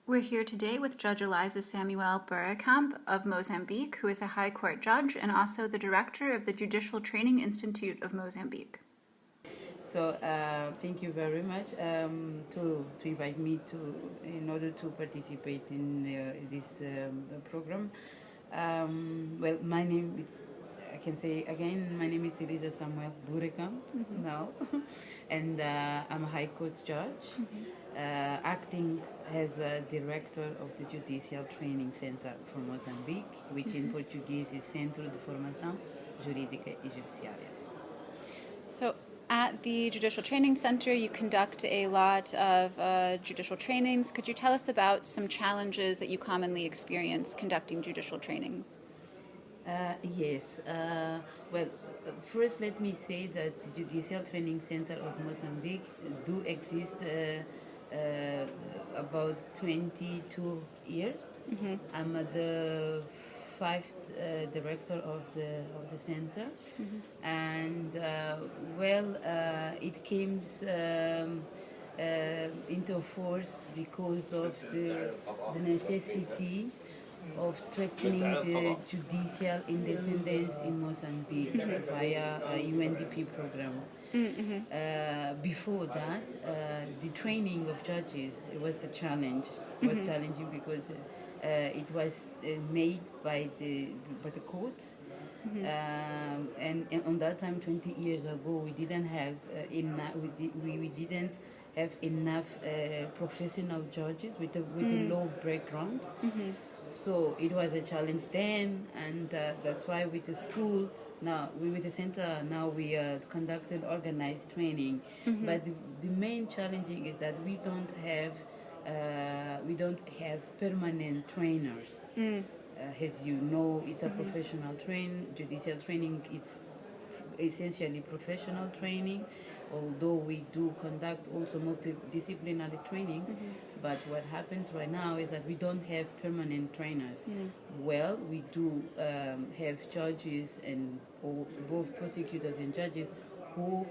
We're here today with Judge Elisa Samuel Boerekamp of Mozambique, who is a High Court judge and also the director of the Judicial Training Institute of Mozambique. So thank you very much to invite me in order to participate in this program. Well, my name is, I can say again, my name is Elisa Samuel Boerekamp now, and I'm a High Court judge, acting as a director of the Judicial Training Center for Mozambique, which in Portuguese is Centro de Formação Jurídica e Judiciária. So at the Judicial Training Center, you conduct a lot of judicial trainings. Could you tell us about some challenges that you commonly experience conducting judicial trainings? Yes. Well, first let me say that the Judicial Training Center of Mozambique do exist about 22 years. I'm the fifth director of the center, and it came into force because of the necessity of strengthening the judicial independence in Mozambique via a UNDP program. Before that, the training of judges was a challenge. It was challenging because it was made by the courts, and on that time, 20 years ago, we didn't have enough. We didn't have enough professional judges with a low background. So it was a challenge then, and that's why with the school now, with the center now, we conducted organized training. But the main challenging is that we don't have permanent trainers. As you know, it's a professional judicial training. It's essentially professional training, although we do conduct also multidisciplinary trainings. But what happens right now is that we don't have permanent trainers. Well, we do have judges and both prosecutors and judges who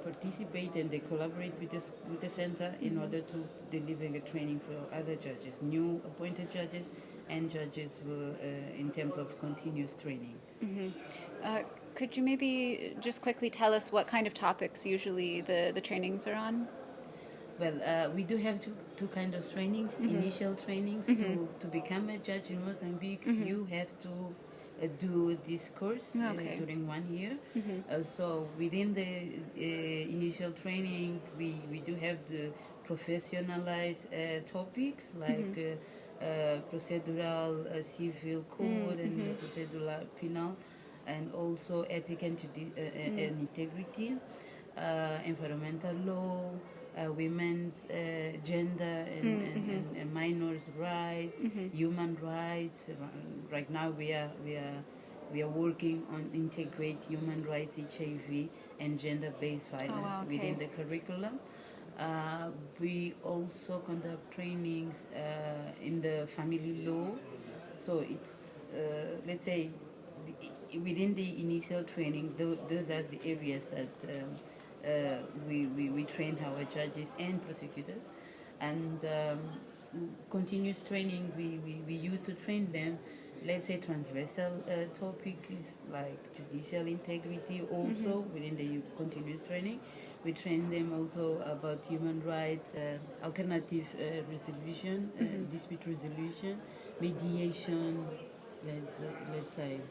participate and they collaborate with the center in order to deliver a training for other judges, new appointed judges and judges in terms of continuous training. Could you maybe just quickly tell us what kind of topics usually the trainings are on? Well, we do have two kinds of trainings. Initial trainings to become a judge in Mozambique. You have to do this course during 1 year. So within the initial training, we do have the professionalized topics like procedural civil code and procedural penal, and also ethics and integrity, environmental law, women's gender and minors' rights, human rights. Right now we are working on integrate human rights, HIV, and gender-based violence within the curriculum. We also conduct trainings in the family law. So it's let's say within the initial training, those are the areas that we train our judges and prosecutors, and continuous training we use to train them. Let's say transversal topics like judicial integrity also within the continuous training. We train them also about human rights, alternative resolution, dispute resolution, mediation, let's say.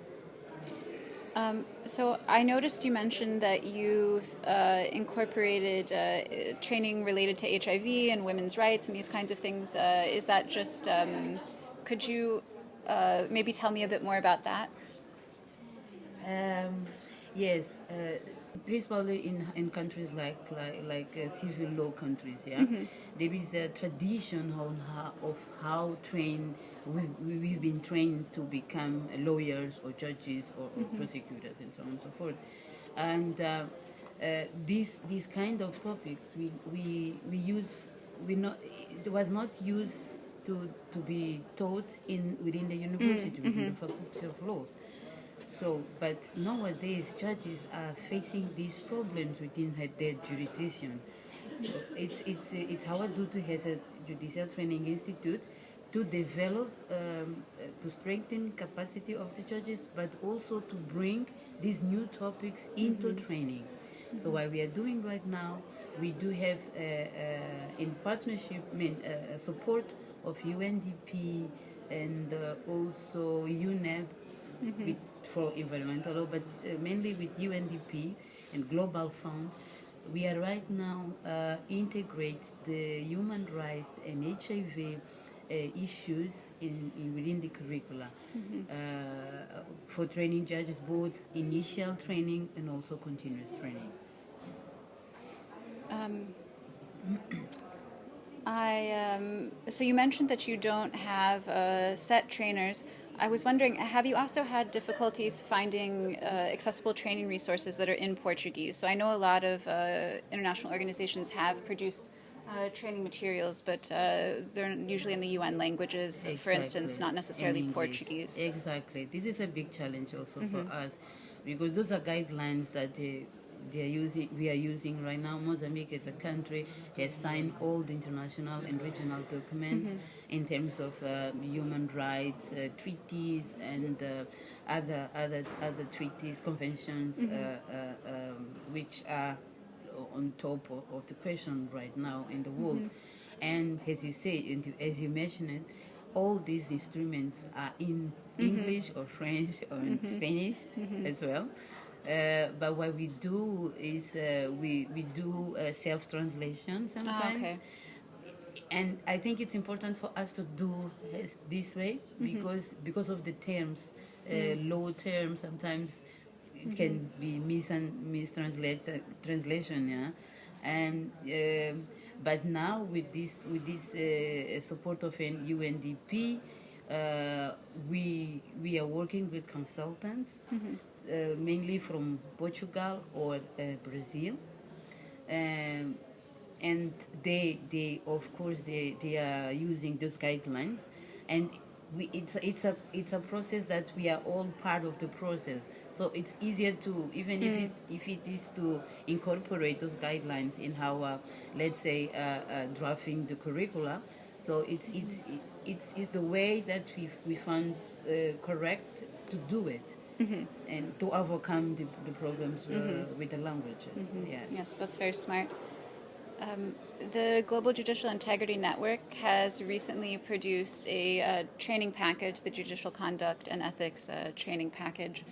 So I noticed you mentioned that you've incorporated training related to HIV and women's rights and these kinds of things. Is that just, could you maybe tell me a bit more about that? Yes, principally in countries like civil law countries, there is a tradition of how we've been trained to become lawyers or judges or prosecutors and so on and so forth, and these kind of topics we it was not used to be taught within the university, within the faculty of laws. So, but nowadays judges are facing these problems within their jurisdiction. So it's our duty as a Judicial Training Institute to develop, to strengthen capacity of the judges, but also to bring these new topics into training. So what we are doing right now, we do have in partnership, support of UNDP and also UNEP for environmental law, but mainly with UNDP and Global Fund. We are right now integrate the human rights and HIV issues within the curricula for training judges, both initial training and also continuous training. So you mentioned that you don't have set trainers. I was wondering, have you also had difficulties finding accessible training resources that are in Portuguese? So I know a lot of international organizations have produced training materials, but they're usually in the UN languages, Exactly. for instance, not necessarily Portuguese. Exactly. This is a big challenge also for us, because those are guidelines that we are using right now. Mozambique as a country has signed all the international and regional documents in terms of human rights treaties and other treaties, conventions, which are on top of the question right now in the world. And as you say, and as you mentioned it, all these instruments are in English or French or in Spanish as well. But what we do is we do self-translation sometimes. Okay. And I think it's important for us to do it this way because of the terms, law terms, sometimes it can be mistranslation, yeah. And but now with this support of an UNDP, we are working with consultants, mainly from Portugal or Brazil, and they of course they are using those guidelines, and it's a process that we are all part of the process. So it's easier to, even if it is to incorporate those guidelines in how let's say drafting the curricula. So it's the way that we found correct to do it, and to overcome the problems with the language. Yeah. Yes, that's very smart. The Global Judicial Integrity Network has recently produced a training package, the Judicial Conduct and Ethics training package,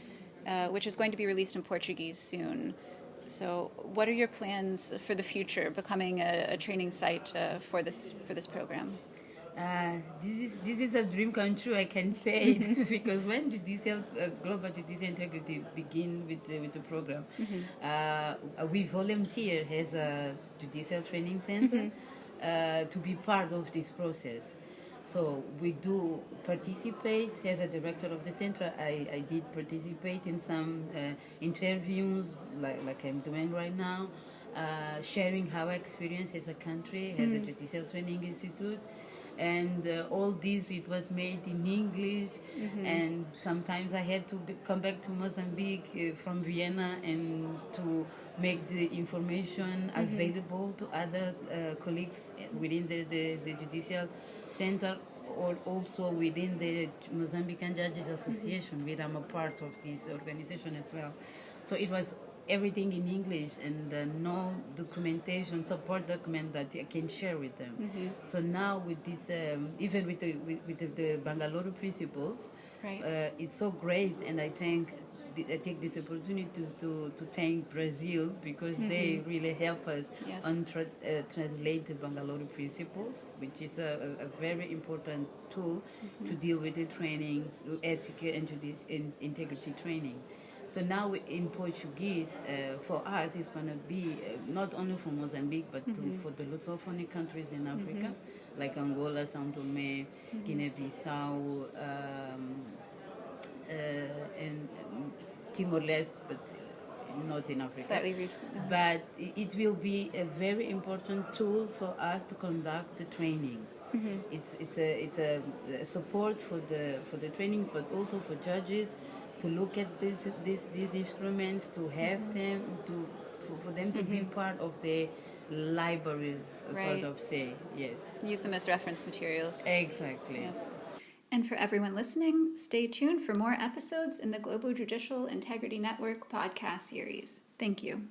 which is going to be released in Portuguese soon. So what are your plans for the future, becoming a training site for this program? This is a dream come true, I can say, because when Global Judicial Integrity begin with the program, we volunteer as a Judicial Training Center to be part of this process. So we do participate. As a director of the center, I did participate in some interviews like I'm doing right now, sharing our experience as a country, as a Judicial Training Institute. And all this, it was made in English, and sometimes I had to come back to Mozambique from Vienna and to make the information available to other colleagues within the Judicial Center, or also within the Mozambican Judges Association, where I'm a part of this organization as well. So it was everything in English, and no documentation, support document that I can share with them. So now with this, even with the Bangalore principles, Right. it's so great, and I take this opportunity to thank Brazil, because they really help us Yes. on translate the Bangalore principles, which is a very important tool to deal with the training, ethics and integrity training. So now in Portuguese, for us, it's going to be not only for Mozambique, but for the Lusophonic countries in Africa, like Angola, São Tomé, Guinea-Bissau, and Timor-Leste, but not in Africa. Slightly But it will be a very important tool for us to conduct the trainings. It's a support for the training, but also for judges to look at these instruments, to have them, for them to be part of the libraries, Right. sort of say. Yes. Use them as reference materials. Exactly. Yes. And for everyone listening, stay tuned for more episodes in the Global Judicial Integrity Network podcast series. Thank you.